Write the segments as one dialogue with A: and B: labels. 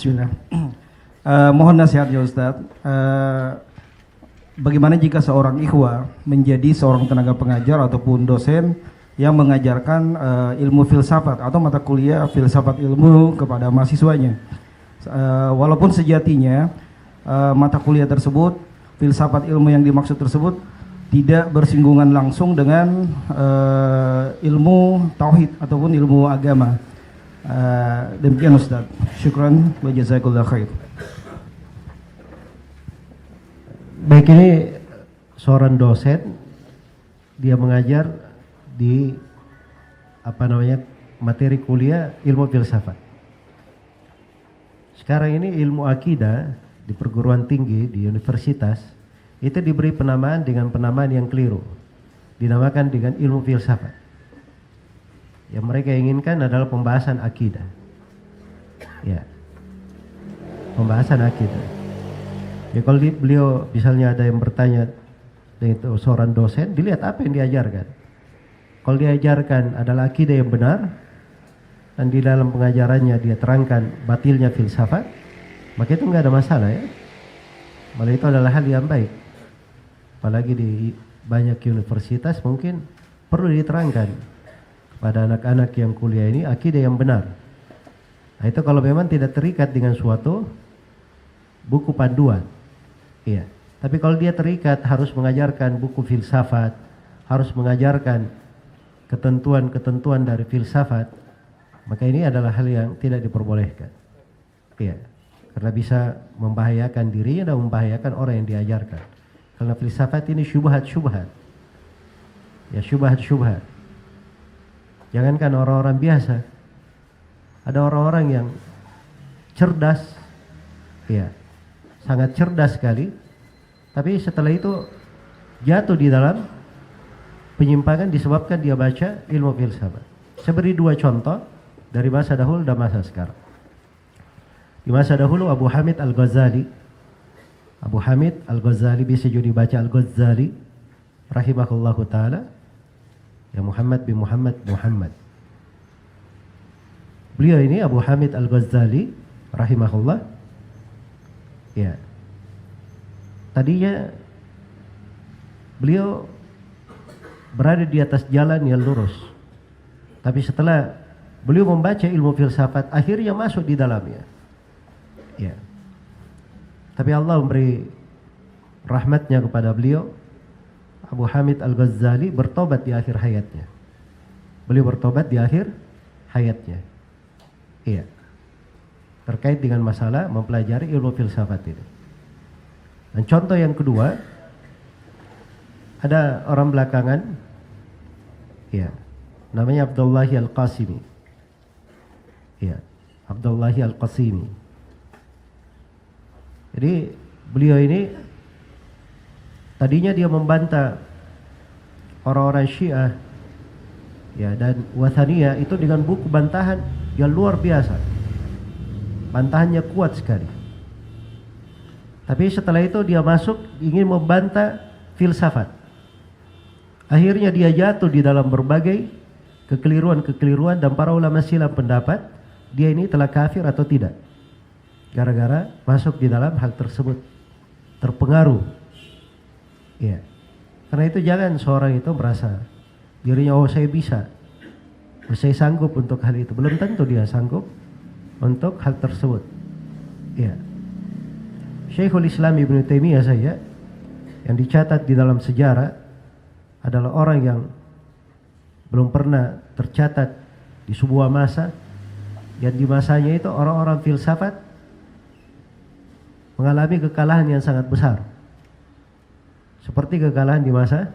A: Bismillah. Mohon nasihatnya Ustadz. Bagaimana jika seorang ikhwah menjadi seorang tenaga pengajar ataupun dosen yang mengajarkan ilmu filsafat atau mata kuliah filsafat ilmu kepada mahasiswanya, walaupun sejatinya mata kuliah tersebut, filsafat ilmu yang dimaksud tersebut tidak bersinggungan langsung dengan ilmu tauhid ataupun ilmu agama. Demikian Ustaz. Syukran wa jazakallahu khair.
B: Baik, ini seorang dosen, dia mengajar di materi kuliah ilmu filsafat. Sekarang ini ilmu akidah di perguruan tinggi di universitas itu diberi penamaan dengan penamaan yang keliru, dinamakan dengan ilmu filsafat. Yang mereka inginkan adalah pembahasan akidah. Ya, pembahasan akidah. Ya, kalau beliau misalnya ada yang bertanya itu seorang dosen, dilihat apa yang diajarkan. Kalau diajarkan adalah akidah yang benar dan di dalam pengajarannya dia terangkan batilnya filsafat, maka itu nggak ada masalah ya. Malah itu adalah hal yang baik. Apalagi di banyak universitas mungkin perlu diterangkan pada anak-anak yang kuliah ini akidah yang benar. Nah, itu kalau memang tidak terikat dengan suatu buku panduan. Iya. Tapi kalau dia terikat harus mengajarkan buku filsafat, harus mengajarkan ketentuan-ketentuan dari filsafat, maka ini adalah hal yang tidak diperbolehkan. Iya. Karena bisa membahayakan dirinya dan membahayakan orang yang diajarkan. Karena filsafat ini syubhat-syubhat. Ya, syubhat-syubhat. Jangankan orang-orang biasa, ada orang-orang yang cerdas, ya, sangat cerdas sekali, tapi setelah itu jatuh di dalam penyimpangan disebabkan dia baca ilmu filsafat. Saya beri dua contoh dari masa dahulu dan masa sekarang. Di masa dahulu Abu Hamid Al-Ghazali, Abu Hamid Al-Ghazali, bisa juga dibaca Al-Ghazali, rahimahullahu ta'ala, ya Muhammad bin Muhammad. Beliau ini Abu Hamid Al-Ghazali rahimahullah. Ya. Tadinya beliau berada di atas jalan yang lurus. Tapi setelah beliau membaca ilmu filsafat, akhirnya masuk di dalamnya. Ya. Tapi Allah memberi rahmatnya kepada beliau. Abu Hamid Al-Ghazali bertobat di akhir hayatnya. Beliau bertobat di akhir hayatnya. Iya. Terkait dengan masalah mempelajari ilmu filsafat ini. Dan contoh yang kedua, ada orang belakangan, ya, namanya Abdullahi Al-Qasimi. Ya, Abdullahi Al-Qasimi. Jadi beliau ini tadinya dia membantah orang-orang Syiah, ya, dan Wathaniyah itu dengan buku bantahan yang luar biasa. Bantahannya kuat sekali. Tapi setelah itu dia masuk ingin membantah filsafat. Akhirnya dia jatuh di dalam berbagai kekeliruan-kekeliruan dan para ulama silam pendapat dia ini telah kafir atau tidak. Gara-gara masuk di dalam hal tersebut, terpengaruh. Ya. Karena itu jangan seorang itu merasa dirinya, oh saya bisa, saya sanggup untuk hal itu. Belum tentu dia sanggup untuk hal tersebut. Ya. Syekhul Islam Ibnu Taimiyah saya yang dicatat di dalam sejarah adalah orang yang belum pernah tercatat di sebuah masa yang di masanya itu orang-orang filsafat mengalami kekalahan yang sangat besar. Seperti kekalahan di masa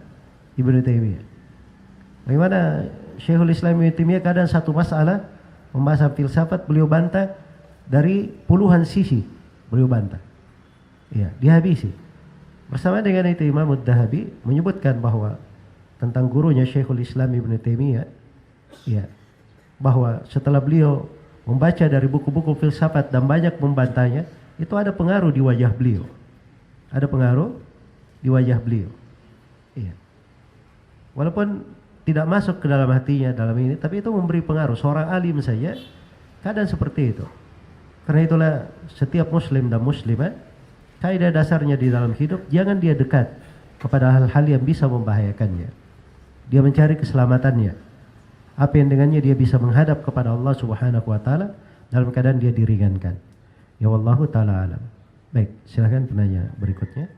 B: Ibnu Taimiyah. Bagaimana Syekhul Islam Ibnu Taimiyah kadang satu masalah pembahasan filsafat beliau bantah dari puluhan sisi, beliau bantah. Ya, dihabisi. Bersama dengan itu Imam Ad-Dahabi menyebutkan bahwa tentang gurunya Syekhul Islam Ibnu Taimiyah, ya, bahwa setelah beliau membaca dari buku-buku filsafat dan banyak membantahnya, itu ada pengaruh di wajah beliau. Ada pengaruh di wajah beliau. Iya. Walaupun tidak masuk ke dalam hatinya dalam ini, tapi itu memberi pengaruh. Seorang alim saja kadang seperti itu. Karena itulah setiap muslim dan muslimah, kaidah dasarnya di dalam hidup, jangan dia dekat kepada hal-hal yang bisa membahayakannya. Dia mencari keselamatannya. Apa yang dengannya dia bisa menghadap kepada Allah Subhanahu wa taala dalam keadaan dia diringankan. Ya wallahu taala alam. Baik, silakan penanya berikutnya.